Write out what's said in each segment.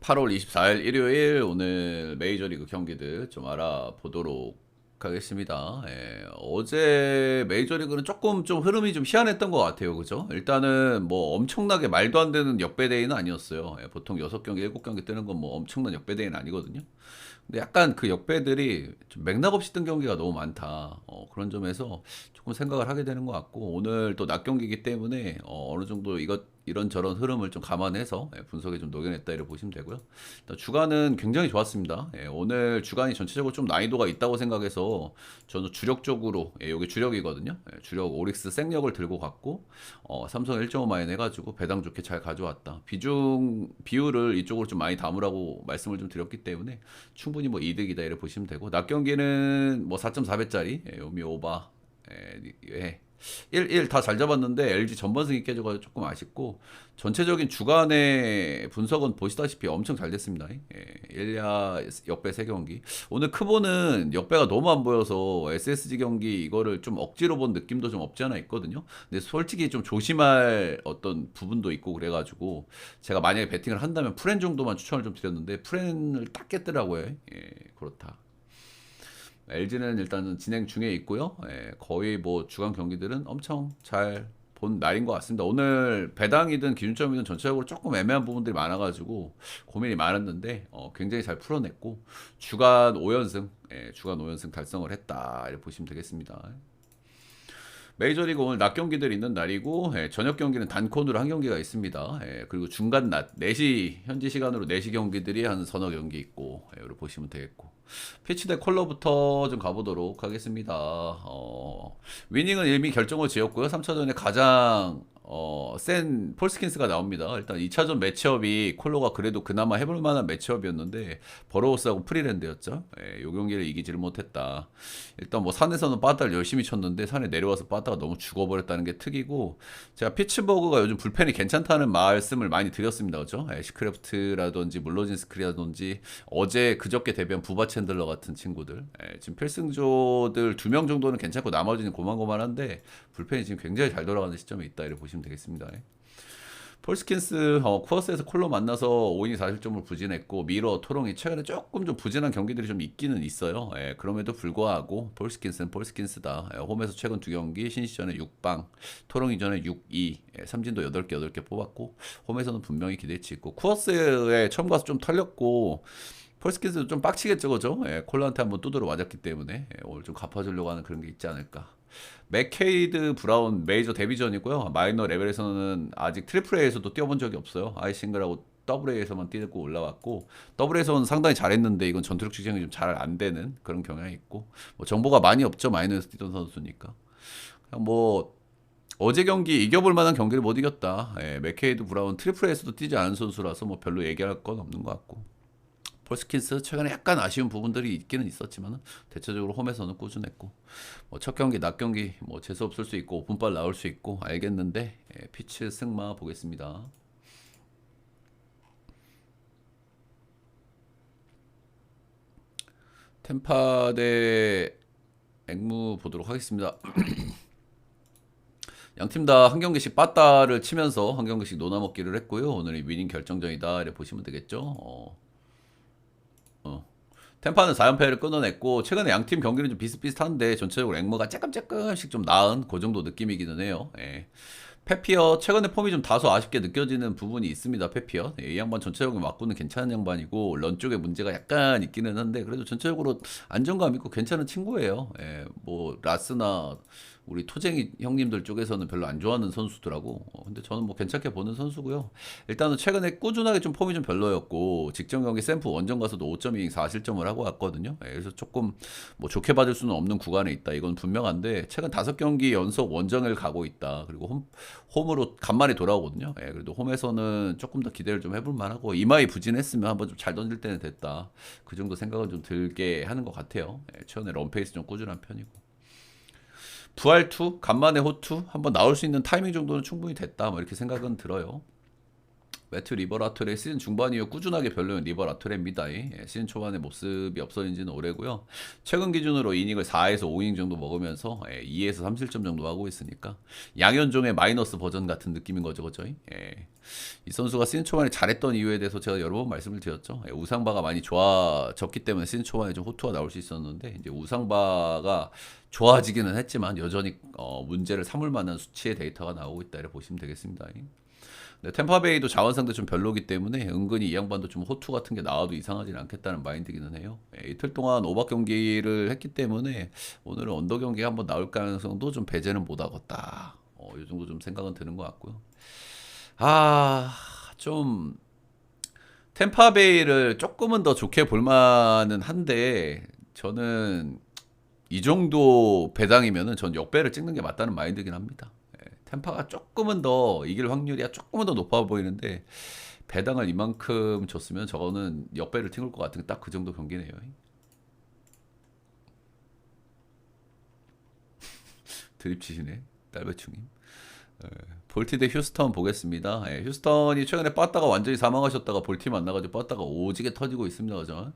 8월 24일 일요일 오늘 메이저리그 경기들 좀 알아보도록 하겠습니다. 어제 메이저리그는 조금 좀 흐름이 좀 희한했던 것 같아요. 그죠? 일단은 뭐 엄청나게 말도 안 되는 역배대회는 아니었어요. 보통 6경기, 7경기 뜨는 건 뭐 엄청난 역배대회는 아니거든요. 근데 약간 그 역배들이 좀 맥락 없이 뜬 경기가 너무 많다. 그런 점에서 조금 생각을 하게 되는 것 같고, 오늘 또 낮 경기이기 때문에 어느 정도 이런저런 흐름을 좀 감안해서 분석에 좀 녹여냈다 이렇게 보시면 되고요. 일단 주간은 굉장히 좋았습니다. 오늘 주간이 전체적으로 좀 난이도가 있다고 생각해서 저는 주력적으로, 여기 주력이거든요. 주력 오릭스 생력을 들고 갔고, 삼성 1.5 마인 해가지고 배당 좋게 잘 가져왔다. 비율을 이쪽으로 좀 많이 담으라고 말씀을 좀 드렸기 때문에 충분히 뭐 이득이다 이렇게 보시면 되고, 낮 경기는 뭐 4.4배짜리 요미 오바 1 다 잘 잡았는데 LG 전반승이 깨져가지고 조금 아쉽고, 전체적인 주간의 분석은 보시다시피 엄청 잘 됐습니다. 1야 역배 3경기. 오늘 크보는 역배가 너무 안 보여서 SSG 경기 이거를 좀 억지로 본 느낌도 좀 없지 않아 있거든요. 근데 솔직히 좀 조심할 어떤 부분도 있고 그래가지고 제가 만약에 배팅을 한다면 프렌 정도만 추천을 좀 드렸는데 프렌을 딱 깼더라고요. 그렇다. LG는 일단은 진행 중에 있고요. 거의 뭐 주간 경기들은 엄청 잘 본 날인 것 같습니다. 오늘 배당이든 기준점이든 전체적으로 조금 애매한 부분들이 많아가지고 고민이 많았는데 굉장히 잘 풀어냈고 주간 5연승 달성을 했다 이렇게 보시면 되겠습니다. 메이저리그 오늘 낮 경기들 있는 날이고, 저녁 경기는 단콘으로 한 경기가 있습니다. 그리고 중간 낮 4시 현지 시간으로 4시 경기들이 한 서너 경기 있고, 이렇게 보시면 되겠고, 피치 대 컬러부터 좀 가보도록 하겠습니다. 위닝은 이미 결정을 지었고요. 3차전에 가장 센 폴스킨스가 나옵니다. 일단 2차전 매치업이 콜로가 그래도 그나마 해볼 만한 매치업이었는데 버로우스하고 프리랜드였죠. 요 경기를 이기지를 못했다. 일단 뭐 산에서는 빠따를 열심히 쳤는데 산에 내려와서 빠따가 너무 죽어버렸다는 게 특이고, 제가 피츠버그가 요즘 불펜이 괜찮다는 말씀을 많이 드렸습니다. 그죠? 시크래프트라든지 물로진스크리라든지 어제 그저께 데뷔한 부바 챈들러 같은 친구들, 지금 필승조들 2명 정도는 괜찮고 나머지는 고만고만한데 불펜이 지금 굉장히 잘 돌아가는 시점에 있다 이렇게 보시면 되겠습니다. 폴스킨스 쿠어스에서 콜로 만나서 5이닝 4실점을 부진했고, 미러 토롱이 최근에 조금 좀 부진한 경기들이 좀 있기는 있어요. 그럼에도 불구하고 폴스킨스는 폴스킨스다. 홈에서 최근 2경기 신시전에 6방, 토롱 이전에 6-2, 삼진도 8개 뽑았고, 홈에서는 분명히 기대치 있고, 쿠어스에 처음 가서 좀 털렸고, 폴스킨스도 좀 빡치겠죠, 그죠? 콜라한테 한번 두드려 맞았기 때문에 오늘 좀 갚아주려고 하는 그런 게 있지 않을까. 맥케이드 브라운 메이저 데뷔전이고요. 마이너 레벨에서는 아직 트리플 A에서도 뛰어본 적이 없어요. 아이 싱글하고 더블 A에서만 뛰고 올라왔고, 더블 A에서는 상당히 잘했는데 이건 전투력 측정이 좀 잘 안 되는 그런 경향이 있고, 뭐 정보가 많이 없죠. 마이너에서 뛰던 선수니까. 그냥 뭐 어제 경기 이겨볼 만한 경기를 못 이겼다. 맥케이드 브라운 트리플 A에서도 뛰지 않은 선수라서 뭐 별로 얘기할 건 없는 것 같고, 폴스킨스 최근에 약간 아쉬운 부분들이 있기는 있었지만 대체적으로 홈에서는 꾸준했고, 뭐 첫 경기 낮 경기 뭐 재수 없을 수 있고 오픈발 나올 수 있고 알겠는데, 피치 승마 보겠습니다. 템파 대 앵무 보도록 하겠습니다. 양 팀 다 한 경기씩 빠따를 치면서 한 경기씩 노나먹기를 했고요. 오늘이 위닝 결정전이다 이렇게 보시면 되겠죠. 템파는 4연패를 끊어냈고, 최근에 양팀 경기는 좀 비슷비슷한데 전체적으로 앵무가 조금씩 좀 나은 그 정도 느낌이기는 해요. 페피어 최근에 폼이 좀 다소 아쉽게 느껴지는 부분이 있습니다. 페피어 이 양반 전체적으로 맞고는 괜찮은 양반이고 런 쪽에 문제가 약간 있기는 한데 그래도 전체적으로 안정감 있고 괜찮은 친구예요. 뭐 라스나 우리 토쟁이 형님들 쪽에서는 별로 안 좋아하는 선수더라고. 근데 저는 뭐 괜찮게 보는 선수고요. 일단은 최근에 꾸준하게 좀 폼이 좀 별로였고, 직전 경기 샘프 원정 가서도 5.2 4실점을 하고 왔거든요. 그래서 조금 뭐 좋게 받을 수는 없는 구간에 있다. 이건 분명한데 최근 5경기 연속 원정을 가고 있다. 그리고 홈으로 간만에 돌아오거든요. 그래도 홈에서는 조금 더 기대를 좀 해볼 만하고, 이마이 부진했으면 한번 좀 잘 던질 때는 됐다. 그 정도 생각은 좀 들게 하는 것 같아요. 최근에 런페이스 좀 꾸준한 편이고. 부활2 간만에 호투 한번 나올 수 있는 타이밍 정도는 충분히 됐다 뭐 이렇게 생각은 들어요. 매튜 리버라토레 시즌 중반 이후 꾸준하게 별로인 리버라토레입니다. 시즌 초반에 모습이 없어진 지는 오래고요. 최근 기준으로 이닝을 4에서 5이닝 정도 먹으면서 2에서 3실점 정도 하고 있으니까 양현종의 마이너스 버전 같은 느낌인 거죠. 그죠? 이 선수가 시즌 초반에 잘했던 이유에 대해서 제가 여러 번 말씀을 드렸죠. 우상바가 많이 좋아졌기 때문에 시즌 초반에 좀 호투가 나올 수 있었는데 이제 우상바가 좋아지기는 했지만 여전히 문제를 삼을 만한 수치의 데이터가 나오고 있다 이렇게 보시면 되겠습니다. 네, 템파베이도 자원상대 좀 별로기 때문에 은근히 이 양반도 좀 호투 같은 게 나와도 이상하진 않겠다는 마인드기는 해요. 이틀 동안 오박 경기를 했기 때문에 오늘은 언더 경기가 한번 나올 가능성도 좀 배제는 못하겠다. 이 정도 좀 생각은 드는 것 같고요. 좀 템파베이를 조금은 더 좋게 볼 만은 한데 저는 이 정도 배당이면은 전 역배를 찍는 게 맞다는 마인드긴 합니다. 템파가 조금은 더 이길 확률이 조금은 더 높아 보이는데 배당을 이만큼 줬으면 저거는 역배를 튕을 것 같은 딱 그 정도 경기네요. 드립 치시네 딸배충님. 볼티 대 휴스턴 보겠습니다. 휴스턴이 최근에 빠따가 완전히 사망하셨다가 볼티 만나가지고 빠따가 오지게 터지고 있습니다. 그죠?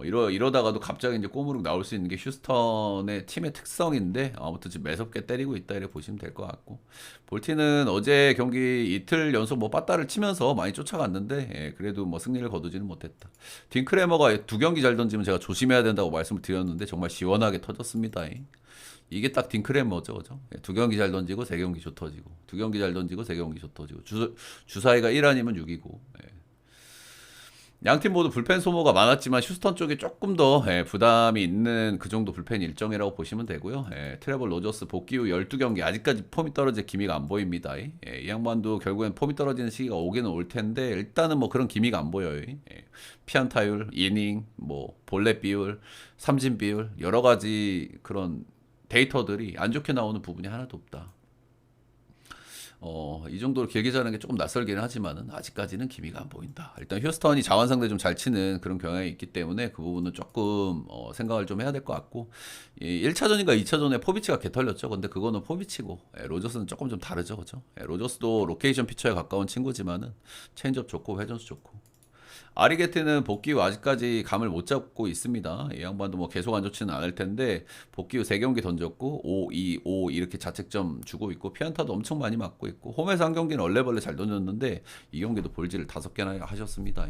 이러다가도 갑자기 이제 꼬무룩 나올 수 있는 게 휴스턴의 팀의 특성인데 아무튼 지금 매섭게 때리고 있다 이렇게 보시면 될 것 같고 볼티는 어제 경기 이틀 연속 뭐 빠따를 치면서 많이 쫓아갔는데 그래도 뭐 승리를 거두지는 못했다. 딩크레머가 두 경기 잘 던지면 제가 조심해야 된다고 말씀을 드렸는데 정말 시원하게 터졌습니다. 이게 딱 딩크레머죠, 그죠? 두 경기 잘 던지고 세 경기 조 터지고, 두 경기 잘 던지고 세 경기 조 터지고, 주사위가 1 아니면 6이고. 양팀 모두 불펜 소모가 많았지만 휴스턴 쪽이 조금 더 부담이 있는 그 정도 불펜 일정이라고 보시면 되고요. 트레버 로저스 복귀 후 12경기 아직까지 폼이 떨어질 기미가 안 보입니다. 이 양반도 결국엔 폼이 떨어지는 시기가 오기는 올 텐데 일단은 뭐 그런 기미가 안 보여요. 피안타율, 이닝, 뭐 볼넷 비율, 삼진 비율 여러 가지 그런 데이터들이 안 좋게 나오는 부분이 하나도 없다. 이 정도로 길게 자는 게 조금 낯설기는 하지만은 아직까지는 기미가 안 보인다. 일단 휴스턴이 자원 상대 좀 잘 치는 그런 경향이 있기 때문에 그 부분은 조금 생각을 좀 해야 될 것 같고 1차전인가 2차전에 포비치가 개털렸죠. 근데 그거는 포비치고 로저스는 조금 좀 다르죠. 그죠? 로저스도 로케이션 피처에 가까운 친구지만은 체인지업 좋고 회전수 좋고 아리게트는 복귀 후 아직까지 감을 못 잡고 있습니다. 이 양반도 뭐 계속 안 좋지는 않을 텐데 복귀 후 3경기 던졌고 5, 2, 5 이렇게 자책점 주고 있고 피안타도 엄청 많이 맞고 있고 홈에서 한 경기는 얼레벌레 잘 던졌는데 이 경기도 볼질을 5개나 하셨습니다.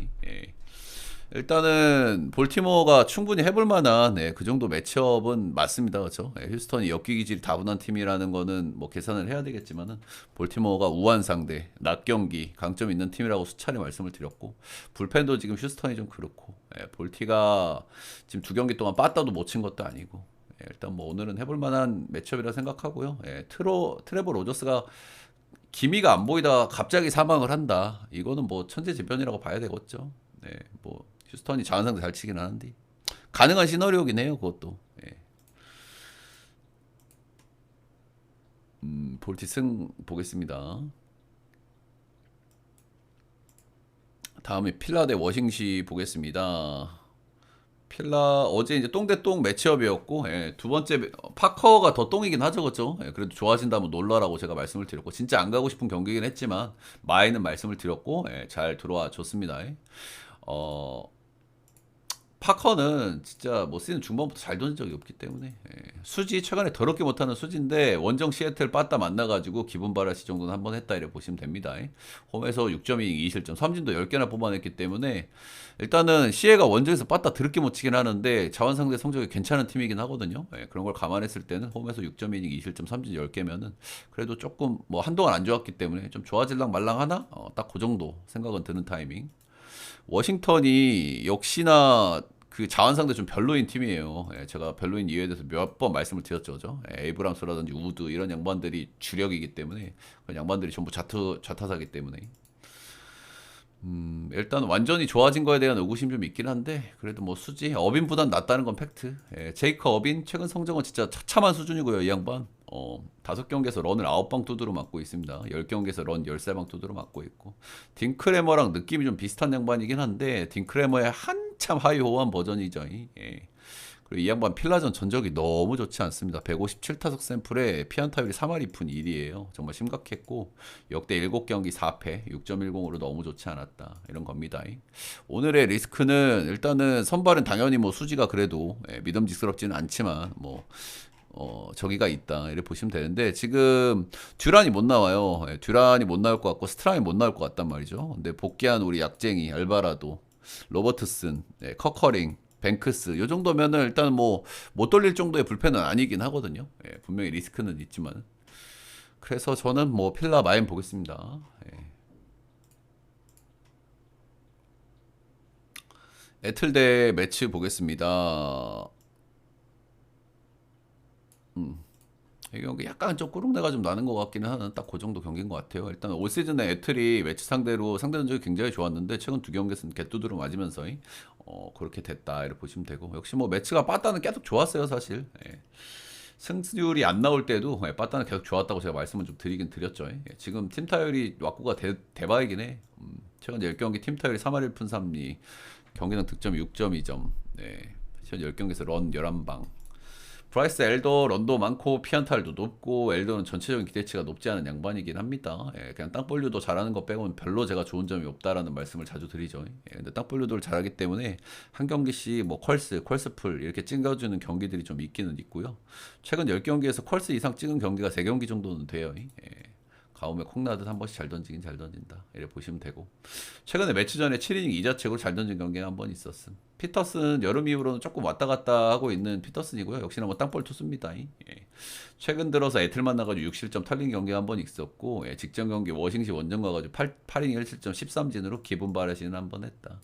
일단은 볼티모어가 충분히 해볼 만한 그 정도 매치업은 맞습니다. 그렇죠? 휴스턴이 엮기 기질이 다분한 팀이라는 거는 뭐 계산을 해야 되겠지만은 볼티모어가 우한 상대, 낮 경기, 강점 있는 팀이라고 수차례 말씀을 드렸고 불펜도 지금 휴스턴이 좀 그렇고 볼티가 지금 2경기 동안 빠따도 못 친 것도 아니고 일단 뭐 오늘은 해볼 만한 매치업이라 생각하고요. 트레버 로저스가 기미가 안 보이다가 갑자기 사망을 한다. 이거는 뭐 천재지변이라고 봐야 되겠죠. 뭐 휴스턴이 자원상대 잘 치긴 하는데 가능한 시나리오긴 해요. 그것도. 볼티 승 보겠습니다. 다음에 필라 대 워싱시 보겠습니다. 필라 어제 이제 똥대똥 매치업이었고 두 번째 파커가 더 똥이긴 하죠, 그렇죠? 그래도 좋아진다면 놀라라고 제가 말씀을 드렸고 진짜 안 가고 싶은 경기긴 했지만 마이는 말씀을 드렸고 잘 들어와 줬습니다. 파커는 진짜 뭐 시즌 중반부터 잘 던진 적이 없기 때문에 수지 최근에 더럽게 못하는 수지인데 원정 시애틀 빠따 만나가지고 기분 발화시 정도는 한번 했다 이렇게 보시면 됩니다. 홈에서 6.2 2실점 3진도 10개나 뽑아냈기 때문에 일단은 시애가 원정에서 빠따 더럽게 못 치긴 하는데 자원상대 성적이 괜찮은 팀이긴 하거든요. 그런 걸 감안했을 때는 홈에서 6.2 2실점 3진 10개면은 그래도 조금 뭐 한동안 안 좋았기 때문에 좀 좋아질랑 말랑 하나? 딱 그 정도 생각은 드는 타이밍. 워싱턴이 역시나 그 자원상대 좀 별로인 팀이에요. 제가 별로인 이유에 대해서 몇 번 말씀을 드렸죠. 그죠? 에이브람스라든지 우드 이런 양반들이 주력이기 때문에 그 양반들이 전부 좌타사기 때문에 일단 완전히 좋아진 거에 대한 의구심 좀 있긴 한데 그래도 뭐 수지 어빈보단 낫다는 건 팩트. 제이커 어빈 최근 성적은 진짜 처참한 수준이고요. 이 양반 5경기에서 런을 9방 두드러 맞고 있습니다. 10경기에서 런 13방 두드러 맞고 있고 딩크레머랑 느낌이 좀 비슷한 양반이긴 한데 딩크레머의 한참 하이호환 버전이죠. 그리고 이 양반 필라전 전적이 너무 좋지 않습니다. 157타석 샘플에 피안타율이 3할 2푼 1이에요. 정말 심각했고 역대 7경기 4패 6.10으로 너무 좋지 않았다. 이런 겁니다. 오늘의 리스크는 일단은 선발은 당연히 뭐 수지가 그래도 믿음직스럽지는 않지만 뭐 저기가 있다 이렇게 보시면 되는데 지금 듀란이 못 나와요. 듀란이 못 나올 것 같고 스트라이 못 나올 것 같단 말이죠. 근데 복귀한 우리 약쟁이 알바라도 로버트슨, 커커링, 뱅크스 요 정도면은 일단 뭐 못 돌릴 정도의 불펜은 아니긴 하거든요. 분명히 리스크는 있지만 그래서 저는 뭐 필라 마인 보겠습니다. 애틀대 매치 보겠습니다. 이 경기 약간 좀 꾸룩내가 좀 나는 것 같기는 하는 딱 그 정도 경기인 것 같아요. 일단 올 시즌에 애틀이 매치 상대로 상대 전적이 굉장히 좋았는데 최근 두 경기에서는 개뚜드로 맞으면서 그렇게 됐다 이렇게 보시면 되고 역시 뭐 매치가 빠따는 계속 좋았어요 사실. 승률이 안 나올 때도 빠따는 계속 좋았다고 제가 말씀을 좀 드리긴 드렸죠. 지금 팀 타율이 왁구가 대박이긴 해. 최근 10경기 팀 타율이 3할 1푼 3리 경기당 득점 6.2점. 최근 10경기에서 런 11방. 브라이스 엘더 런도 많고 피안타율도 높고 엘더는 전체적인 기대치가 높지 않은 양반이긴 합니다. 그냥 땅볼류도 잘하는 거 빼고는 별로 제가 좋은 점이 없다라는 말씀을 자주 드리죠. 근데 땅볼류도를 잘하기 때문에 한 경기씩 뭐 컬스풀 이렇게 찍어주는 경기들이 좀 있기는 있고요. 최근 10경기에서 컬스 이상 찍은 경기가 3경기 정도는 돼요. 가움에 콩나듯 한 번씩 잘 던지긴 잘 던진다. 이렇게 보시면 되고 최근에 매치 전에 7이닝 2자책으로 잘 던진 경기가 한 번 있었음. 피터슨 여름 이후로는 조금 왔다 갔다 하고 있는 피터슨이고요. 역시나 뭐 땅볼 투수입니다. 최근 들어서 애틀 만나가지고 6실점 털린 경기가 한 번 있었고 직전 경기 워싱시 원정 가가지고 8이닝 1실점 13진으로 기분 발휘는 한 번 했다.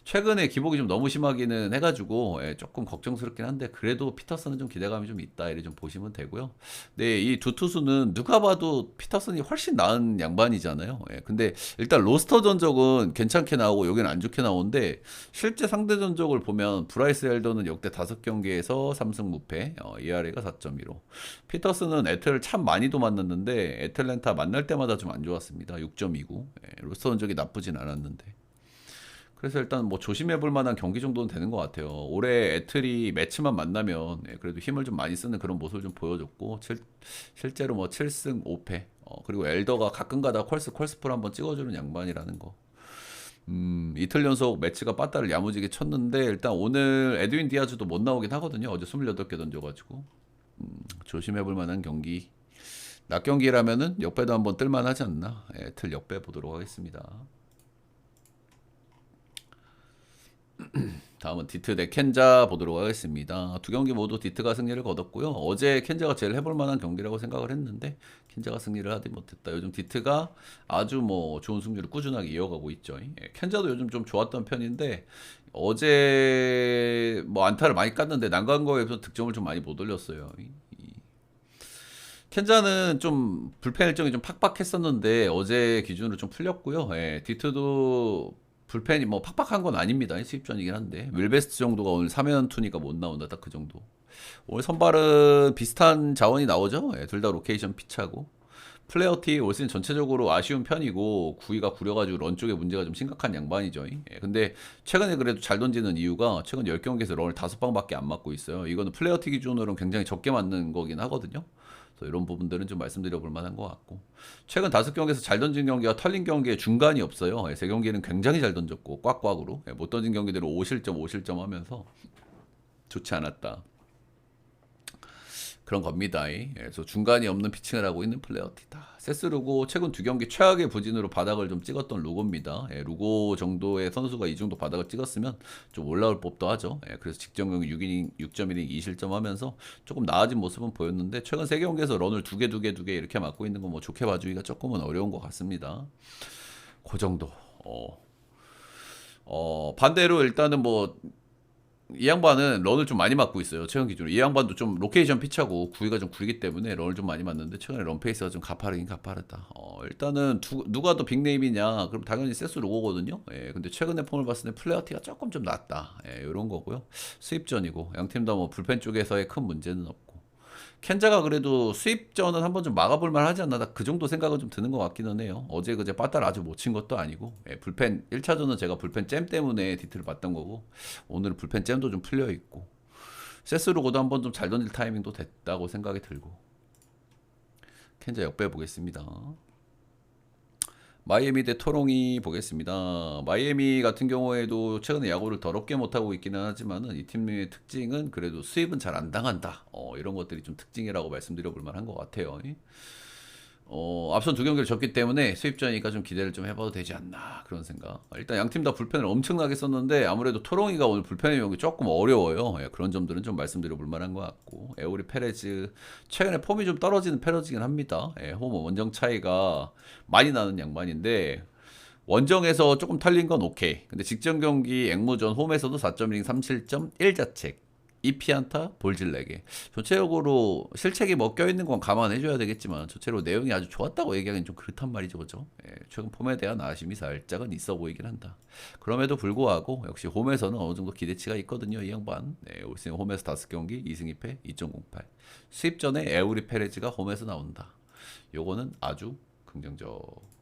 최근에 기복이 좀 너무 심하기는 해가지고 조금 걱정스럽긴 한데 그래도 피터슨은 좀 기대감이 좀 있다 이렇게 좀 보시면 되고요. 네, 이 두 투수는 누가 봐도 피터슨이 훨씬 나은 양반이잖아요. 근데 일단 로스터 전적은 괜찮게 나오고 여기는 안 좋게 나오는데 실제 상대 전적을 보면 브라이스 헬더는 역대 5경기에서 3승 무패, ERA가 4.15. 피터슨은 애틀을 참 많이도 만났는데 애틀랜타 만날 때마다 좀 안 좋았습니다. 6.29. 로스터 전적이 나쁘진 않았는데. 그래서 일단 뭐 조심해 볼 만한 경기 정도는 되는 것 같아요. 올해 애틀이 매치만 만나면 그래도 힘을 좀 많이 쓰는 그런 모습을 좀 보여줬고 실제로 뭐 7승 5패 그리고 엘더가 가끔 가다 컬스풀 한번 찍어주는 양반이라는 거. 이틀 연속 매치가 빠따를 야무지게 쳤는데 일단 오늘 에드윈 디아즈도 못 나오긴 하거든요. 어제 28개 던져가지고 조심해 볼 만한 경기. 낮 경기라면은 역배도 한번 뜰만 하지 않나. 애틀 역배 보도록 하겠습니다. 다음은 디트 대 켄자 보도록 하겠습니다. 두 경기 모두 디트가 승리를 거뒀고요. 어제 켄자가 제일 해볼 만한 경기라고 생각을 했는데 켄자가 승리를 하지 못했다. 요즘 디트가 아주 뭐 좋은 승률을 꾸준하게 이어가고 있죠. 켄자도 요즘 좀 좋았던 편인데 어제 뭐 안타를 많이 깠는데 난간거에서 득점을 좀 많이 못 올렸어요. 켄자는 좀 불펜 일정이 좀 팍팍했었는데 어제 기준으로 좀 풀렸고요. 디트도 불펜이 뭐 팍팍한 건 아닙니다. 수입전이긴 한데 윌베스트 정도가 오늘 3연투니까 못 나온다. 딱 그 정도. 오늘 선발은 비슷한 자원이 나오죠. 둘 다 로케이션 피차고 플레어티 올 시즌 전체적으로 아쉬운 편이고 구위가 구려가지고 런 쪽에 문제가 좀 심각한 양반이죠. 근데 최근에 그래도 잘 던지는 이유가 최근 10경기에서 런을 5방밖에 안 맞고 있어요. 이거는 플레어티 기준으로는 굉장히 적게 맞는 거긴 하거든요. 그래서 이런 부분들은 좀 말씀드려 볼 만한 것 같고 최근 5경기에서 잘 던진 경기와 털린 경기에 중간이 없어요. 3경기는 굉장히 잘 던졌고 꽉꽉으로 못 던진 경기대로 5실점 하면서 좋지 않았다. 그런 겁니다. 그래서 중간이 없는 피칭을 하고 있는 플레어티다. 세스루고 최근 2경기 최악의 부진으로 바닥을 좀 찍었던 루고입니다. 루고 정도의 선수가 이 정도 바닥을 찍었으면 좀 올라올 법도 하죠. 그래서 직전 경기 6.1이닝 2실점 하면서 조금 나아진 모습은 보였는데 최근 3경기에서 런을 2개 이렇게 맞고 있는 건 뭐 좋게 봐주기가 조금은 어려운 것 같습니다. 그 정도. 반대로 일단은 뭐 이 양반은 런을 좀 많이 맞고 있어요. 최근 기준으로. 이 양반도 좀 로케이션 피차고 구위가 좀 구리기 때문에 런을 좀 많이 맞는데 최근에 런 페이스가 좀 가파르긴 가파르다. 일단은 누가 더 빅네임이냐? 그럼 당연히 세스 로고거든요. 근데 최근에 폼을 봤을 때 플레어티가 조금 좀 낫다. 이런 거고요. 수입전이고 양팀 다 뭐 불펜 쪽에서의 큰 문제는 없고. 켄자가 그래도 수입전은 한번 좀 막아볼 만 하지 않나 그 정도 생각은 좀 드는 것 같기는 해요. 어제 그제 빠따를 아주 못 친 것도 아니고 불펜 1차전은 제가 불펜 잼 때문에 디트를 봤던 거고 오늘은 불펜 잼도 좀 풀려 있고 세스루고도 한번 좀 잘 던질 타이밍도 됐다고 생각이 들고. 켄자 역배 보겠습니다. 마이애미 대 토롱이 보겠습니다. 마이애미 같은 경우에도 최근에 야구를 더럽게 못하고 있기는 하지만은 이 팀의 특징은 그래도 수입은 잘 안 당한다. 이런 것들이 좀 특징이라고 말씀드려 볼 만한 것 같아요. 앞선 두 경기를 졌기 때문에 수입전이니까 좀 기대를 좀 해봐도 되지 않나 그런 생각. 일단 양 팀 다 불펜을 엄청나게 썼는데 아무래도 토롱이가 오늘 불펜의 용이 조금 어려워요. 예, 그런 점들은 좀 말씀드려 볼 만한 것 같고, 에오리 페레즈 최근에 폼이 좀 떨어지는 페레즈긴 합니다. 예, 홈 원정 차이가 많이 나는 양반인데 원정에서 조금 탈린 건 오케이. 근데 직전 경기 앵무전 홈에서도 4.1 3실점 1자책 2피안타 볼질 4개. 전체적으로 실책이 뭐 껴있는 건 감안해줘야 되겠지만 전체로 내용이 아주 좋았다고 얘기하기는 좀 그렇단 말이죠, 그죠? 예, 최근 폼에 대한 아쉬움이 살짝은 있어 보이긴 한다. 그럼에도 불구하고 역시 홈에서는 어느 정도 기대치가 있거든요, 이 양반. 예, 올 시즌 홈에서 5경기 2승 2패 2.08. 수입 전에 에우리 페레즈가 홈에서 나온다. 요거는 아주 긍정적.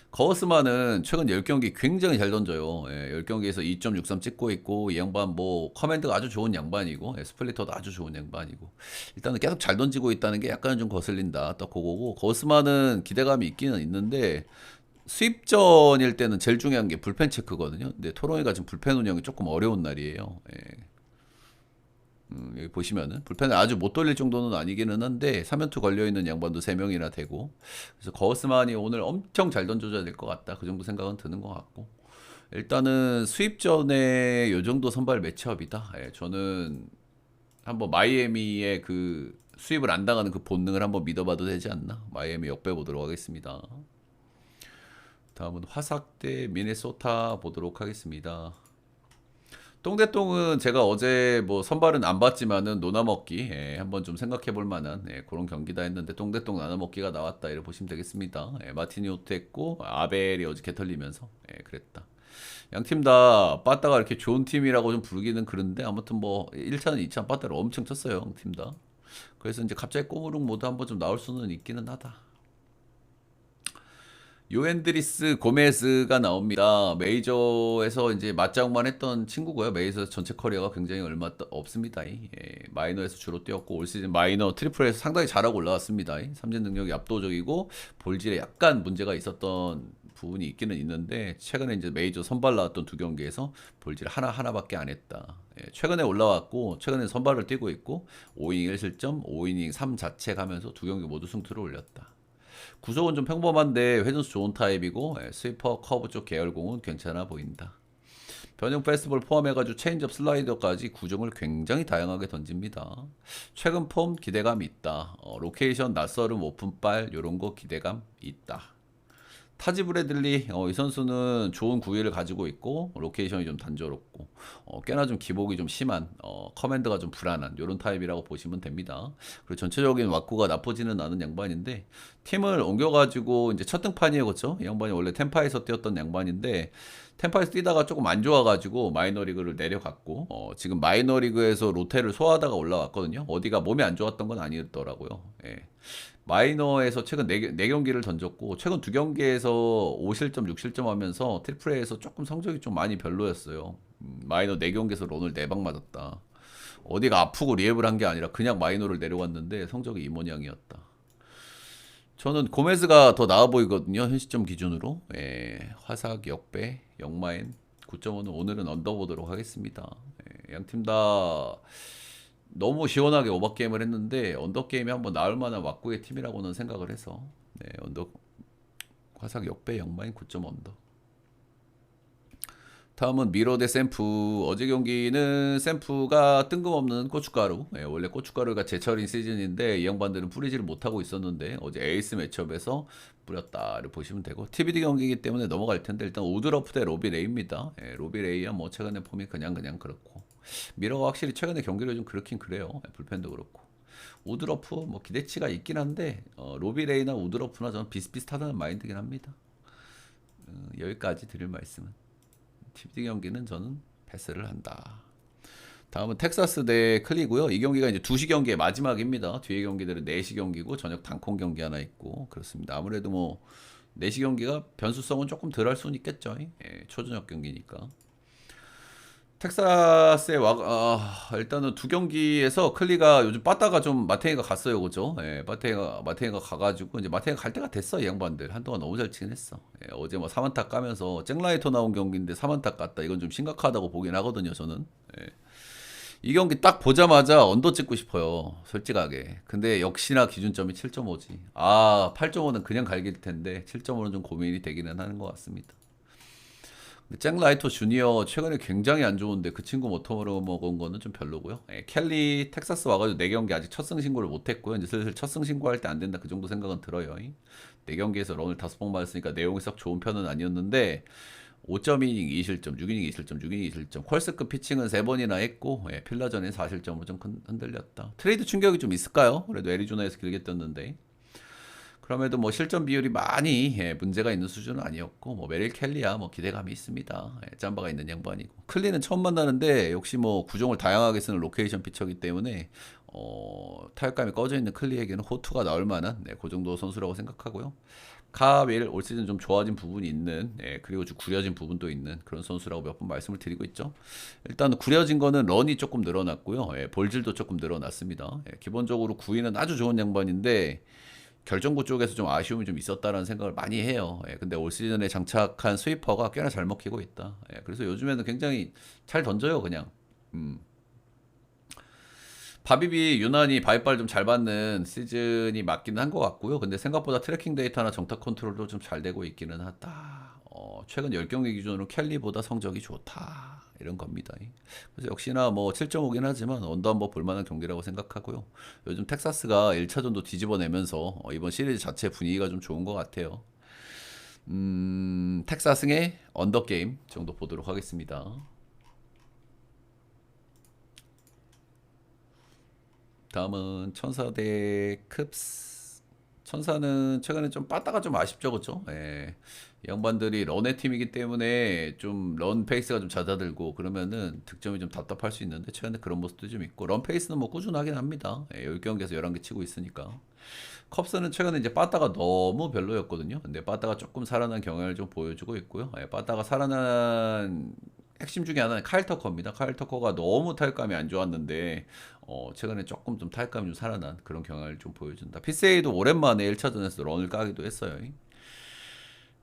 거스만은 최근 10경기 굉장히 잘 던져요. 예, 10경기에서 2.63 찍고 있고, 이 양반 뭐 커맨드가 아주 좋은 양반이고, 예, 스플리터도 아주 좋은 양반이고, 일단은 계속 잘 던지고 있다는 게 약간은 좀 거슬린다. 딱 그거고, 거스만은 기대감이 있기는 있는데 수입전일 때는 제일 중요한 게 불펜 체크거든요. 근데 토론이가 지금 불펜 운영이 조금 어려운 날이에요. 예. 여기 보시면은 불펜을 아주 못 돌릴 정도는 아니기는 한데 3연투 걸려있는 양반도 3명이나 되고, 그래서 거스만이 오늘 엄청 잘 던져줘야 될 것 같다, 그 정도 생각은 드는 것 같고, 일단은 수입 전에 요 정도 선발 매치업이다. 예, 저는 한번 마이애미의 그 수입을 안 당하는 그 본능을 한번 믿어봐도 되지 않나. 마이애미 역배 보도록 하겠습니다. 다음은 화삭 대 미네소타 보도록 하겠습니다. 똥대똥은 제가 어제 뭐 선발은 안 봤지만은 노나먹기, 예, 한번 좀 생각해 볼 만한, 예, 그런 경기다 했는데 똥대똥 나눠먹기가 나왔다 이렇게 보시면 되겠습니다. 예, 마티니 오트 했고 아벨이 어제 개털리면서, 예, 그랬다. 양 팀 다 빠따가 이렇게 좋은 팀이라고 좀 부르기는 그런데 아무튼 뭐 1차는 2차 빠따를 엄청 쳤어요, 양 팀 다. 그래서 이제 갑자기 꼬무룩 모드 한번 좀 나올 수는 있기는 하다. 요엔드리스 고메스가 나옵니다. 메이저에서 이제 맞짱만 했던 친구고요. 메이저 전체 커리어가 굉장히 얼마 없습니다. 예, 마이너에서 주로 뛰었고 올 시즌 마이너 트리플에서 상당히 잘하고 올라왔습니다. 삼진 능력이 압도적이고 볼질에 약간 문제가 있었던 부분이 있기는 있는데 최근에 이제 메이저 선발 나왔던 두 경기에서 볼질 하나밖에 안 했다. 예, 최근에 올라왔고 최근에 선발을 뛰고 있고 5이닝 1실점 5이닝 3자책 하면서 두 경기 모두 승투를 올렸다. 구속은 좀 평범한데 회전수 좋은 타입이고, 예, 스위퍼 커브 쪽 계열공은 괜찮아 보인다. 변형 페스티벌 포함해가지고 체인지업 슬라이더까지 구종을 굉장히 다양하게 던집니다. 최근 폼 기대감 있다. 로케이션 낯설음 오픈발 요런 거 기대감 있다. 타지 브래들리, 이 선수는 좋은 구위를 가지고 있고 로케이션이 좀 단조롭고, 꽤나 좀 기복이 좀 심한, 커맨드가 좀 불안한 이런 타입이라고 보시면 됩니다. 그리고 전체적인 왁구가 나쁘지는 않은 양반인데 팀을 옮겨가지고 이제 첫 등판이에요, 그렇죠? 이 양반이 원래 템파에서 뛰었던 양반인데 템파에서 뛰다가 조금 안 좋아가지고 마이너리그를 내려갔고, 지금 마이너리그에서 로테를 소화하다가 올라왔거든요. 어디가 몸이 안 좋았던 건 아니더라고요. 예. 마이너에서 최근 4경기를 던졌고 최근 2경기에서 5실점 6실점 하면서 트리플 A에서 조금 성적이 좀 많이 별로였어요. 마이너 4경기에서 런을 4방 맞았다. 어디가 아프고 리앱을 한 게 아니라 그냥 마이너를 내려갔는데 성적이 이 모양이었다. 저는 고메즈가 더 나아 보이거든요, 현 시점 기준으로. 예, 화삭 역배 역마인 9.5는 오늘은 언더보도록 하겠습니다. 예, 양팀 다 너무 시원하게 오버게임을 했는데 언더게임이 한번 나올 만한 왁구의 팀이라고는 생각을 해서, 네, 언더 화삭 역배 역마인 9점 언더. 다음은 미러 대 샘프. 어제 경기는 샘프가 뜬금없는 고춧가루, 예, 원래 고춧가루가 제철인 시즌인데 이 양반들은 뿌리지를 못하고 있었는데 어제 에이스 매치업에서 뿌렸다를 보시면 되고, TBD 경기이기 때문에 넘어갈 텐데 일단 우드러프 대 로비 레이입니다. 예, 로비 레이야 뭐 최근에 폼이 그냥 그렇고, 미러가 확실히 최근에 경기를 좀 그렇긴 그래요. 예, 불펜도 그렇고. 우드러프 뭐 기대치가 있긴 한데 로비 레이나 우드러프나 저는 비슷비슷하다는 마인드긴 합니다. 여기까지 드릴 말씀은. TBD 경기는 저는 패스를 한다. 다음은 텍사스 대 클리고요. 이 경기가 이제 2시 경기의 마지막입니다. 뒤에 경기들은 4시 경기고 저녁 단콩 경기 하나 있고 그렇습니다. 아무래도 뭐 4시 경기가 변수성은 조금 덜 할 수는 있겠죠. 예, 초저녁 경기니까. 텍사스에 일단은 두 경기에서 클리가 요즘 빠따가 좀 마테이가 갔어요, 그죠? 예, 마테이가 가가지고 이제 마테이가 갈 때가 됐어, 이 양반들. 한동안 너무 잘 치긴 했어. 예, 어제 뭐 3안타 까면서 잭라이터 나온 경기인데 3안타 깠다. 이건 좀 심각하다고 보긴 하거든요, 저는. 예. 이 경기 딱 보자마자 언더 찍고 싶어요, 솔직하게. 근데 역시나 기준점이 7.5지. 8.5는 그냥 갈길 텐데 7.5는 좀 고민이 되기는 하는 것 같습니다. 잭 라이터 주니어 최근에 굉장히 안 좋은데 그 친구 모터로 먹은 거는 좀 별로고요. 예, 켈리 텍사스 와가지고 4경기 아직 첫 승 신고를 못했고요. 이제 슬슬 첫 승 신고할 때 안 된다 그 정도 생각은 들어요. 4경기에서 런을 5번 맞았으니까 내용이 썩 좋은 편은 아니었는데 5.2이닝 2실점, 6이닝 2실점, 6이닝 2실점. 퀄스급 피칭은 3번이나 했고 필라전에 4실점으로 좀 흔들렸다. 트레이드 충격이 좀 있을까요? 그래도 애리조나에서 길게 떴는데. 그럼에도 뭐 실점 비율이 많이 문제가 있는 수준은 아니었고 뭐 메릴 켈리야 뭐 기대감이 있습니다. 짬바가 있는 양반이고 클리는 처음 만나는데 역시 뭐 구종을 다양하게 쓰는 로케이션 피처이기 때문에 타격감이 꺼져 있는 클리에게는 호투가 나올 만한 그 정도 선수라고 생각하고요. 카윌 올 시즌 좀 좋아진 부분이 있는 그리고 좀 구려진 부분도 있는 그런 선수라고 몇 번 말씀을 드리고 있죠. 일단 구려진 거는 런이 조금 늘어났고요. 볼질도 조금 늘어났습니다. 기본적으로 구위는 아주 좋은 양반인데 결정구 쪽에서 좀 아쉬움이 좀 있었다라는 생각을 많이 해요. 근데 올 시즌에 장착한 스위퍼가 꽤나 잘 먹히고 있다. 그래서 요즘에는 굉장히 잘 던져요, 그냥. 바비비 유난히 바이빨 좀 잘 받는 시즌이 맞기는 한 것 같고요. 근데 생각보다 트래킹 데이터나 정타 컨트롤도 좀 잘 되고 있기는 하다. 최근 10경기 기준으로 켈리보다 성적이 좋다. 이런 겁니다. 그래서 역시나 뭐 7.5긴 하지만 언더 한번 볼만한 경기라고 생각하고요. 요즘 텍사스가 1차전도 뒤집어내면서 이번 시리즈 자체 분위기가 좀 좋은 것 같아요. 텍사스의 언더 게임 정도 보도록 하겠습니다. 다음은 천사 대 컵스. 천사는 최근에 좀 빠따가 좀 아쉽죠, 그렇죠? 이 양반들이 런의 팀이기 때문에 좀 런 페이스가 좀 잦아들고 그러면은 득점이 좀 답답할 수 있는데 최근에 그런 모습도 좀 있고 런 페이스는 뭐 꾸준하긴 합니다. 10경기에서 11개 치고 있으니까. 컵스는 최근에 이제 빠따가 너무 별로였거든요. 근데 빠따가 조금 살아난 경향을 좀 보여주고 있고요. 빠따가 살아난 핵심 중에 하나는 카일 터커입니다. 카일 터커가 너무 타격감이 안 좋았는데 최근에 조금 좀 타격감이 좀 살아난 그런 경향을 좀 보여준다. 피세이도 오랜만에 1차전에서 런을 까기도 했어요.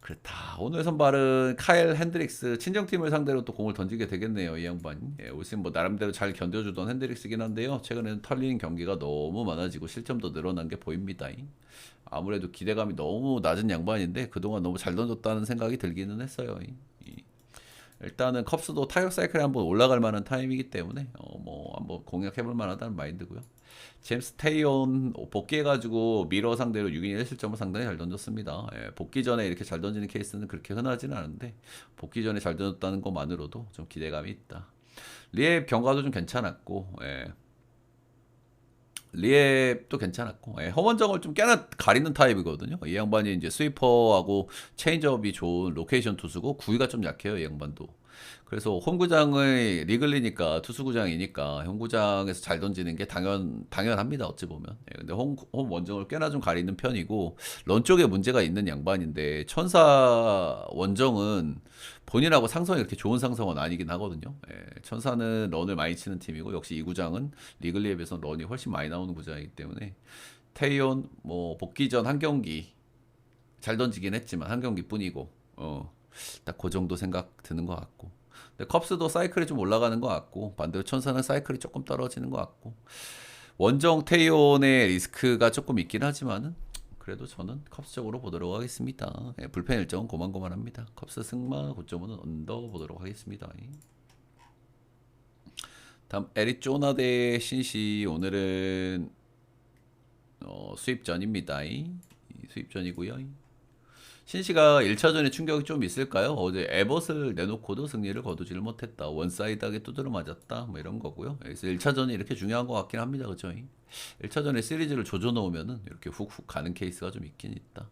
그렇다. 오늘 선발은 카일 핸드릭스 친정팀을 상대로 또 공을 던지게 되겠네요. 이 양반. 올 시즌 뭐 나름대로 잘 견뎌주던 핸드릭스긴 한데요. 최근에는 털리는 경기가 너무 많아지고 실점도 늘어난 게 보입니다. 아무래도 기대감이 너무 낮은 양반인데 그동안 너무 잘 던졌다는 생각이 들기는 했어요. 일단은 컵스도 타격 사이클에 한번 올라갈 만한 타임이기 때문에 뭐 한번 공략해볼 만하다는 마인드고요. 제임스 테이온 복귀해가지고 미러 상대로 6인 1실점을 상당히 잘 던졌습니다. 복귀 전에 이렇게 잘 던지는 케이스는 그렇게 흔하지는 않은데 복귀 전에 잘 던졌다는 것만으로도 좀 기대감이 있다. 리앱 경과도 좀 괜찮았고 리앱도 괜찮았고 허원정을 좀 꽤나 가리는 타입이거든요. 이 양반이 이제 스위퍼하고 체인지업이 좋은 로케이션 투수고 구위가 좀 약해요. 이 양반도. 그래서 홈구장의 리글리니까 투수구장이니까 홈구장에서 잘 던지는 게 당연합니다. 어찌 보면. 근데 홈 원정을 꽤나 좀 가리는 편이고 런 쪽에 문제가 있는 양반인데 천사 원정은 본인하고 상성이 그렇게 좋은 상성은 아니긴 하거든요. 천사는 런을 많이 치는 팀이고 역시 이 구장은 리글리에 비해서 런이 훨씬 많이 나오는 구장이기 때문에 테이온 뭐 복귀 전 한 경기 잘 던지긴 했지만 한 경기뿐이고 딱 그 정도 생각 드는 것 같고. 근데 컵스도 사이클이 좀 올라가는 것 같고 반대로 천사는 사이클이 조금 떨어지는 것 같고 원정 테이온의 리스크가 조금 있긴 하지만은 그래도 저는 컵스 쪽으로 보도록 하겠습니다. 불펜 일정은 고만고만합니다. 컵스 승마 고점은 언더 보도록 하겠습니다. 다음 에리조나 대 신시. 오늘은 수입전입니다. 수입전이고요. 신시가 1차전에 충격이 좀 있을까요? 어제 에벗을 내놓고도 승리를 거두지를 못했다. 원사이드하게 두드려 맞았다. 뭐 이런 거고요. 그래서 1차전이 이렇게 중요한 것 같긴 합니다. 그죠? 1차전에 시리즈를 조져 놓으면은 이렇게 훅훅 가는 케이스가 좀 있긴 있다.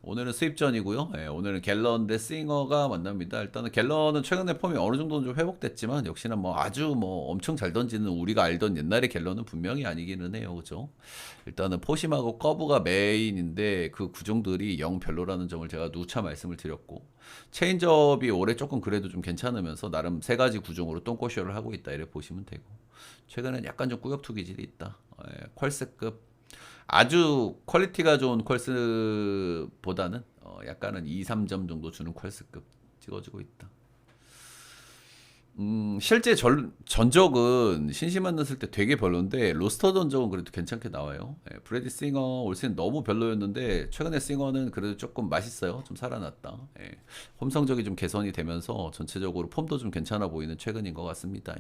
오늘은 수입전이고요. 예, 오늘은 갤런 대 싱어가 만납니다. 일단은 갤런은 최근에 폼이 어느 정도는 좀 회복됐지만 역시나 뭐 아주 뭐 엄청 잘 던지는 우리가 알던 옛날의 갤런은 분명히 아니기는 해요. 그죠? 일단은 포심하고 커브가 메인인데 그 구종들이 영 별로라는 점을 제가 누차 말씀을 드렸고 체인지업이 올해 조금 그래도 좀 괜찮으면서 나름 세 가지 구종으로 똥꼬쇼를 하고 있다 이렇게 보시면 되고 최근엔 약간 좀 꾸역투 기질이 있다. 예, 퀄스급 아주 퀄리티가 좋은 퀄스보다는 약간은 2, 3점 정도 주는 퀄스급 찍어주고 있다. 실제 전적은 신시만 넣었을 때 되게 별론데 로스터 전적은 그래도 괜찮게 나와요. 예, 브래디 싱어 올 시즌 너무 별로였는데 최근에 싱어는 그래도 조금 맛있어요. 좀 살아났다. 예, 홈 성적이 좀 개선이 되면서 전체적으로 폼도 좀 괜찮아 보이는 최근인 것 같습니다.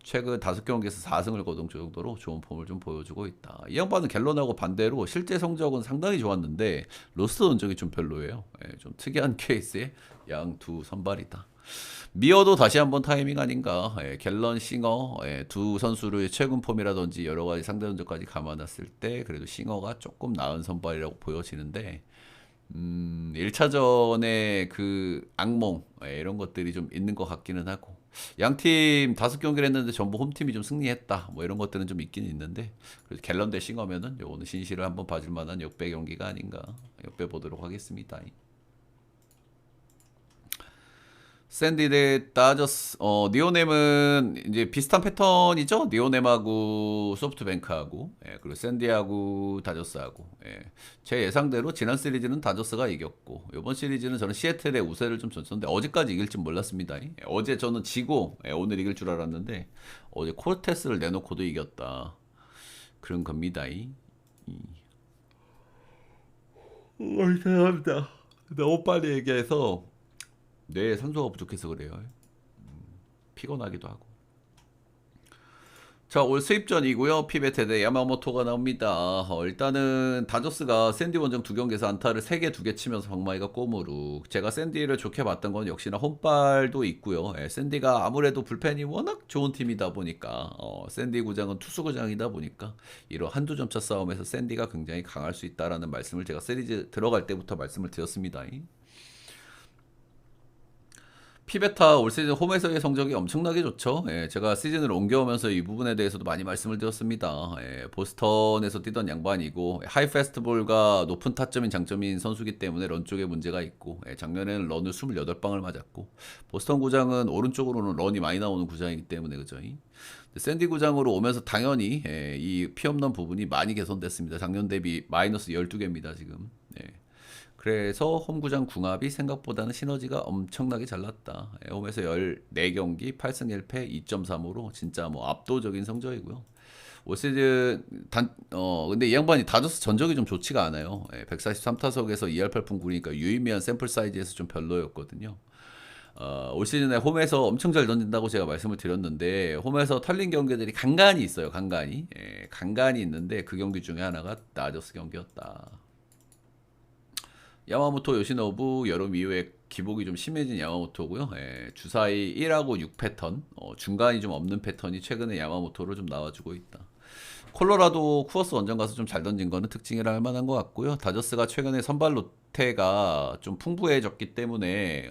최근 5경기에서 4승을 거둔 정도로 좋은 폼을 좀 보여주고 있다. 이 양반은 갤런하고 반대로 실제 성적은 상당히 좋았는데 로스터 전적이 좀 별로예요. 예, 좀 특이한 케이스의 양 두 선발이다. 미어도 다시 한번 타이밍 아닌가. 예, 갤런, 싱어 두 선수를 최근 폼이라든지 여러 가지 상대 전적까지 감안했을 때 그래도 싱어가 조금 나은 선발이라고 보여지는데 1차전에 그 악몽 이런 것들이 좀 있는 것 같기는 하고 양팀 5경기를 했는데 전부 홈팀이 좀 승리했다 뭐 이런 것들은 좀 있긴 있는데 그래서 갤런 대 싱어면은 요거는 신시를 한번 봐줄 만한 역배 경기가 아닌가 역배 보도록 하겠습니다. 샌디 대 다저스. 니오넴은 이제 비슷한 패턴이죠. 니오넴하고 소프트뱅크하고, 예, 그리고 샌디하고 다저스하고. 예. 제 예상대로 지난 시리즈는 다저스가 이겼고, 이번 시리즈는 저는 시애틀의 우세를 좀 줬었는데 어제까지 이길 줄 몰랐습니다. 예. 어제 저는 지고 오늘 이길 줄 알았는데 어제 코르테스를 내놓고도 이겼다. 그런 겁니다. 죄송합니다. 너무 빨리 얘기해서 뇌에 산소가 부족해서 그래요. 피곤하기도 하고. 자, 올 수입전이고요. 피베테 대 야마모토가 나옵니다. 일단은 다저스가 샌디 원정 2경기에서 안타를 3개 2개 치면서 방망이가 꼬무루. 제가 샌디를 좋게 봤던 건 역시나 홈발도 있고요. 예, 샌디가 아무래도 불펜이 워낙 좋은 팀이다 보니까 샌디 구장은 투수 구장이다 보니까 이런 한두 점차 싸움에서 샌디가 굉장히 강할 수 있다라는 말씀을 제가 시리즈 들어갈 때부터 말씀을 드렸습니다. 피베타 올 시즌 홈에서의 성적이 엄청나게 좋죠. 예, 제가 시즌을 옮겨오면서 이 부분에 대해서도 많이 말씀을 드렸습니다. 예, 보스턴에서 뛰던 양반이고 하이 페스트볼과 높은 타점인 장점인 선수기 때문에 런 쪽에 문제가 있고 작년에는 런을 28방을 맞았고 보스턴 구장은 오른쪽으로는 런이 많이 나오는 구장이기 때문에 그죠. 샌디 구장으로 오면서 당연히 이 피홈런 부분이 많이 개선됐습니다. 작년 대비 마이너스 12개입니다 지금. 그래서 홈구장 궁합이 생각보다는 시너지가 엄청나게 잘 났다. 홈에서 14경기 8승 1패 2.3으로 진짜 뭐 압도적인 성적이고요. 올 시즌 근데 이 양반이 다저스 전적이 좀 좋지가 않아요. 143타석에서 2할 8푼 9리니까 유의미한 샘플 사이즈에서 좀 별로였거든요. 올 시즌에 홈에서 엄청 잘 던진다고 제가 말씀을 드렸는데 홈에서 털린 경기들이 간간히 있어요. 간간히 있는데 그 경기 중에 하나가 다저스 경기였다. 야마모토 요시노부 여름 이후에 기복이 좀 심해진 야마모토고요. 주사위 1하고 6 패턴, 중간이 좀 없는 패턴이 최근에 야마모토로 좀 나와주고 있다. 콜로라도 쿠어스 원정 가서 좀 잘 던진 거는 특징이라 할 만한 것 같고요. 다저스가 최근에 선발 로테가 좀 풍부해졌기 때문에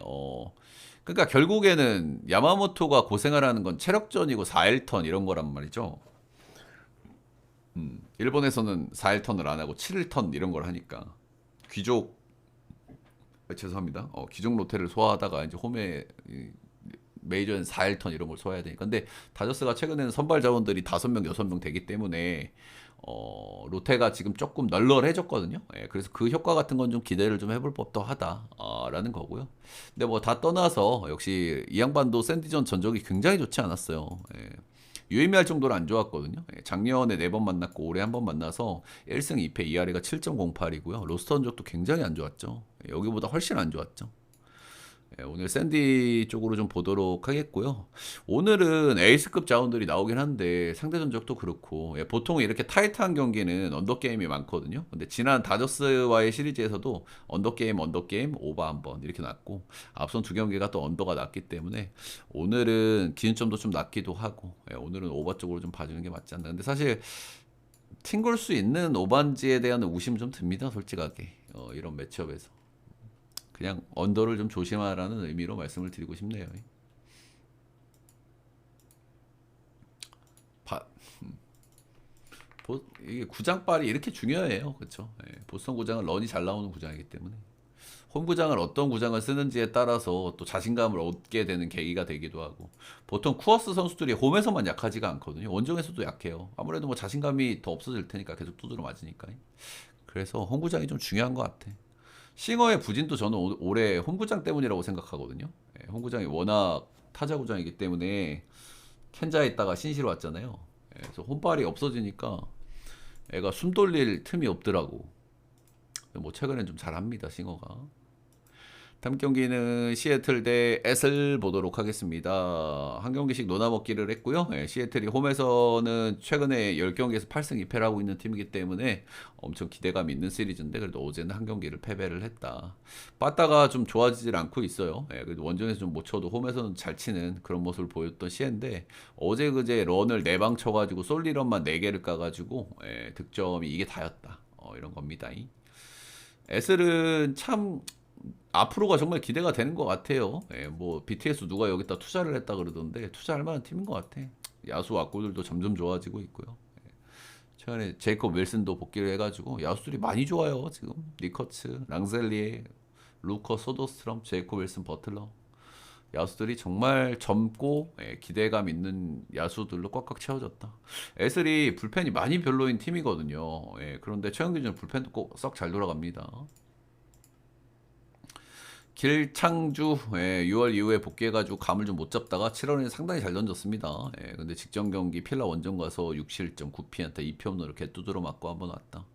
그러니까 결국에는 야마모토가 고생을 하는 건 체력전이고 4일턴 이런 거란 말이죠. 일본에서는 4일턴을 안 하고 7일턴 이런 걸 하니까 귀족 죄송합니다. 기종 로테를 소화하다가 이제 홈에 메이저는 4일턴 이런 걸 소화해야 되니까. 근데 다저스가 최근에는 선발 자원들이 5명, 6명 되기 때문에 로테가 지금 조금 널널해졌거든요. 그래서 그 효과 같은 건 좀 기대를 좀 해볼 법도 하다라는 거고요. 근데 뭐 다 떠나서 역시 이 양반도 샌디전 전적이 굉장히 좋지 않았어요. 유의미할 정도로 안 좋았거든요. 작년에 4번 만났고 올해 1번 만나서 1승 2패 2할이가 7.08이고요. 로스터 전적도 굉장히 안 좋았죠. 여기보다 훨씬 안 좋았죠. 오늘 샌디 쪽으로 좀 보도록 하겠고요. 오늘은 에이스급 자원들이 나오긴 한데 상대 전적도 그렇고 보통 이렇게 타이트한 경기는 언더게임이 많거든요. 근데 지난 다저스와의 시리즈에서도 언더게임 오버 한번 이렇게 났고 앞선 2경기가 또 언더가 났기 때문에 오늘은 기준점도 좀 낮기도 하고 오늘은 오버 쪽으로 좀 봐주는 게 맞지 않나. 근데 사실 튕길 수 있는 오반지에 대한 의구심 좀 듭니다. 솔직하게. 이런 매치업에서 그냥 언더를 좀 조심하라는 의미로 말씀을 드리고 싶네요. 바, 이게 구장빨이 이렇게 중요해요. 그렇죠? 보스턴 구장은 런이 잘 나오는 구장이기 때문에 홈 구장을 어떤 구장을 쓰는지에 따라서 또 자신감을 얻게 되는 계기가 되기도 하고, 보통 쿠어스 선수들이 홈에서만 약하지가 않거든요. 원정에서도 약해요. 아무래도 뭐 자신감이 더 없어질 테니까, 계속 두드려 맞으니까. 그래서 홈 구장이 좀 중요한 것 같아. 싱어의 부진도 저는 올해 홈구장 때문이라고 생각하거든요. 홈구장이 워낙 타자 구장이기 때문에 켄자에 있다가 신시로 왔잖아요. 그래서 홈발이 없어지니까 애가 숨 돌릴 틈이 없더라고. 뭐 최근엔 좀 잘합니다, 싱어가. 다음 경기는 시애틀 대 애슬 보도록 하겠습니다. 한 경기씩 노나먹기를 했고요. 시애틀이 홈에서는 최근에 10경기에서 8승 2패를 하고 있는 팀이기 때문에 엄청 기대감 있는 시리즈인데, 그래도 어제는 한 경기를 패배를 했다. 빠따가 좀 좋아지질 않고 있어요. 그래도 원정에서 좀 못 쳐도 홈에서는 잘 치는 그런 모습을 보였던 시애인데, 어제 그제 런을 4방 쳐가지고 솔리런만 4개를 까가지고 득점이 이게 다였다. 이런 겁니다. 애슬은 참 앞으로가 정말 기대가 되는 것 같아요. 뭐 BTS 누가 여기다 투자를 했다 그러던데 투자할 만한 팀인 것 같아. 야수 왁구들도 점점 좋아지고 있고요. 최근에 제이콥 윌슨도 복귀를 해가지고 야수들이 많이 좋아요. 지금 니커츠, 랑셀리에, 루커 소더스트럼, 제이콥 윌슨, 버틀러, 야수들이 정말 젊고 기대감 있는 야수들로 꽉꽉 채워졌다. 에슬이 불펜이 많이 별로인 팀이거든요. 그런데 최근 기준 불펜도 꼭 썩 잘 돌아갑니다. 길창주 6월 이후에 복귀해가지고 감을 좀 못 잡다가 7월에 상당히 잘 던졌습니다. 근데 직전 경기 필라 원정 가서 6실점 9피안타 2홈런을 개뚜드러 맞고 한번 왔다.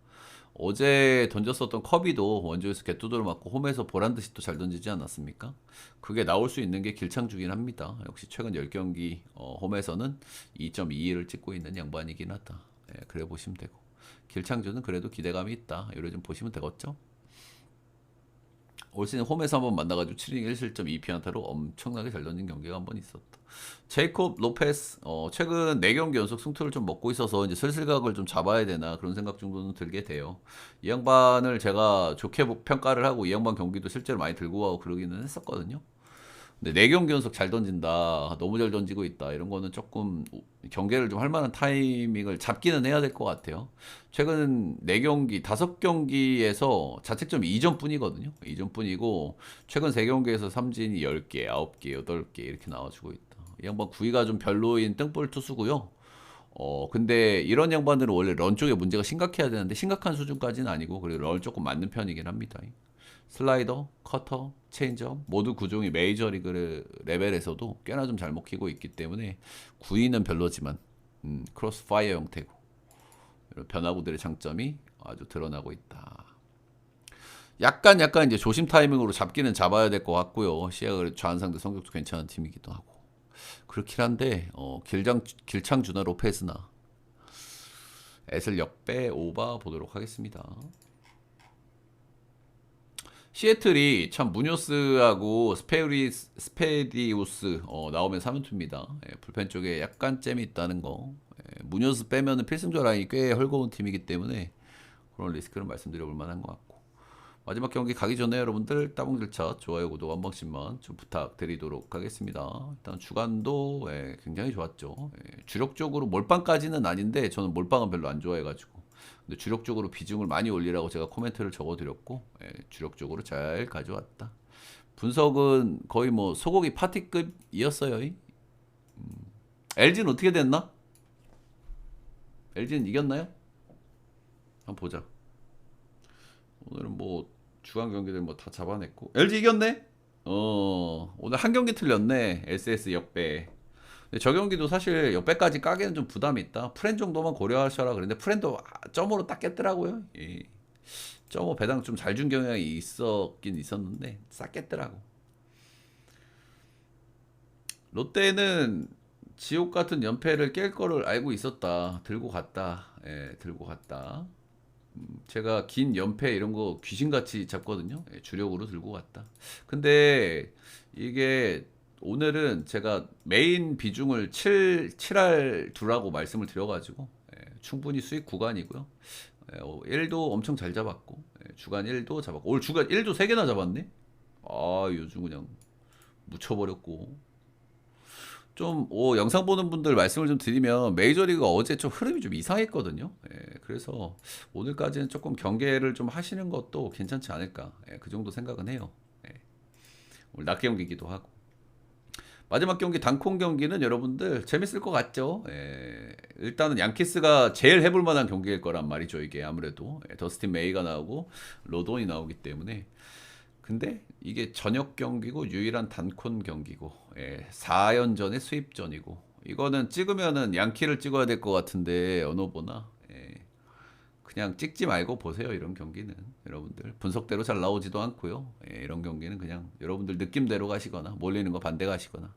어제 던졌었던 커비도 원정에서 개뚜드러 맞고 홈에서 보란듯이 또 잘 던지지 않았습니까? 그게 나올 수 있는 게 길창주긴 합니다. 역시 최근 10경기 홈에서는 2.22를 찍고 있는 양반이긴 하다. 그래 보시면 되고, 길창주는 그래도 기대감이 있다. 이래 좀 보시면 되겠죠? 올 시즌 홈에서 한번 만나가지고 7이닝 1실점 2피안타로 엄청나게 잘 던진 경기가 한번 있었다. 제이콥 로페스 최근 4경기 연속 승투를 좀 먹고 있어서 이제 슬슬 각을 좀 잡아야 되나 그런 생각 정도는 들게 돼요. 이 양반을 제가 좋게 평가를 하고 이 양반 경기도 실제로 많이 들고 가고 그러기는 했었거든요. 근데 4경기 연속 잘 던진다, 너무 잘 던지고 있다, 이런 거는 조금 경계를 좀 할 만한 타이밍을 잡기는 해야 될 것 같아요. 최근 4경기, 5경기에서 자책점이 2점 뿐이거든요. 2점 뿐이고, 최근 3경기에서 삼진이 10개, 9개, 8개 이렇게 나와주고 있다. 이 양반 구위가 좀 별로인 땡볼 투수고요. 근데 이런 양반들은 원래 런 쪽에 문제가 심각해야 되는데 심각한 수준까지는 아니고, 그리고 런 조금 맞는 편이긴 합니다. 슬라이더, 커터, 체인지업 모두 구종이 메이저리그 레벨에서도 꽤나 좀 잘 먹히고 있기 때문에 구위는 별로지만 크로스파이어 형태고, 이런 변화구들의 장점이 아주 드러나고 있다. 약간 이제 조심 타이밍으로 잡기는 잡아야 될 것 같고요. 시야가 좌한상대 성격도 괜찮은 팀이기도 하고 그렇긴 한데, 길창주나 로페스나 애슬 역배 오바 보도록 하겠습니다. 시애틀이 참 무뇨스하고 스페디우스 나오면 3연투입니다. 불펜 쪽에 약간 잼이 있다는 거. 무뇨스 빼면은 필승조 라인이 꽤 헐거운 팀이기 때문에 그런 리스크를 말씀드려볼 만한 것 같고, 마지막 경기 가기 전에 여러분들 따봉들차 좋아요 구독 한 번씩만 좀 부탁드리도록 하겠습니다. 일단 주간도 굉장히 좋았죠. 주력적으로 몰빵까지는 아닌데 저는 몰빵은 별로 안 좋아해가지고, 근데 주력적으로 비중을 많이 올리라고 제가 코멘트를 적어드렸고, 주력적으로 잘 가져왔다. 분석은 거의 뭐 소고기 파티급이었어요. LG는 어떻게 됐나? LG는 이겼나요? 한번 보자. 오늘은 뭐 주간 경기들 뭐 다 잡아냈고 LG 이겼네. 오늘 한 경기 틀렸네. SS 역배. 근데 저 경기도 사실 역배까지 까기는 좀 부담이 있다. 프렌 정도만 고려하셔라 그랬는데 프렌도 점으로 딱 깼더라고요. 점으로 배당 좀 잘 준 경향이 있었긴 있었는데 싹 깼더라고. 롯데는 지옥 같은 연패를 깰 거를 알고 있었다. 들고 갔다. 들고 갔다. 제가 긴 연패 이런 거 귀신같이 잡거든요. 주력으로 들고 갔다. 근데 이게 오늘은 제가 메인 비중을 7할 2라고 말씀을 드려가지고 충분히 수익 구간이고요. 1도 엄청 잘 잡았고 주간 1도 잡았고 올 주간 1도 3개나 잡았네. 아 요즘 그냥 묻혀버렸고 좀 영상 보는 분들 말씀을 좀 드리면 메이저리그 어제 좀 흐름이 좀 이상했거든요. 그래서 오늘까지는 조금 경계를 좀 하시는 것도 괜찮지 않을까. 그 정도 생각은 해요. 오늘 낮 경기이기도 하고 마지막 경기 단콘 경기는 여러분들 재밌을 것 같죠? 일단은 양키스가 제일 해볼 만한 경기일 거란 말이죠. 이게 아무래도 더스틴 메이가 나오고 로돈이 나오기 때문에 근데 이게 저녁 경기고 유일한 단콘 경기고 4연전의 수입전이고 이거는 찍으면은 양키를 찍어야 될 것 같은데 어느 보나 그냥 찍지 말고 보세요. 이런 경기는 여러분들 분석대로 잘 나오지도 않고요. 이런 경기는 그냥 여러분들 느낌대로 가시거나 몰리는 거 반대 가시거나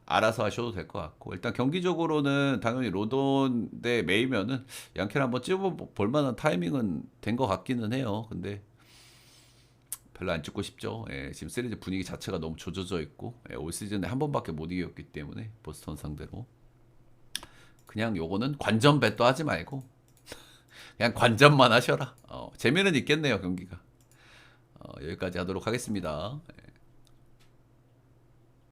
알아서 하셔도 될 것 같고 일단 경기적으로는 당연히 로돈 대 메이면은 양키를 한번 찍어볼 만한 타이밍은 된 것 같기는 해요. 근데 별로 안 찍고 싶죠. 지금 시리즈 분위기 자체가 너무 조져져 있고 올 시즌에 한 번밖에 못 이겼기 때문에 보스턴 상대로 그냥 요거는 관전 배도 하지 말고 그냥 관전만 하셔라. 재미는 있겠네요 경기가. 여기까지 하도록 하겠습니다.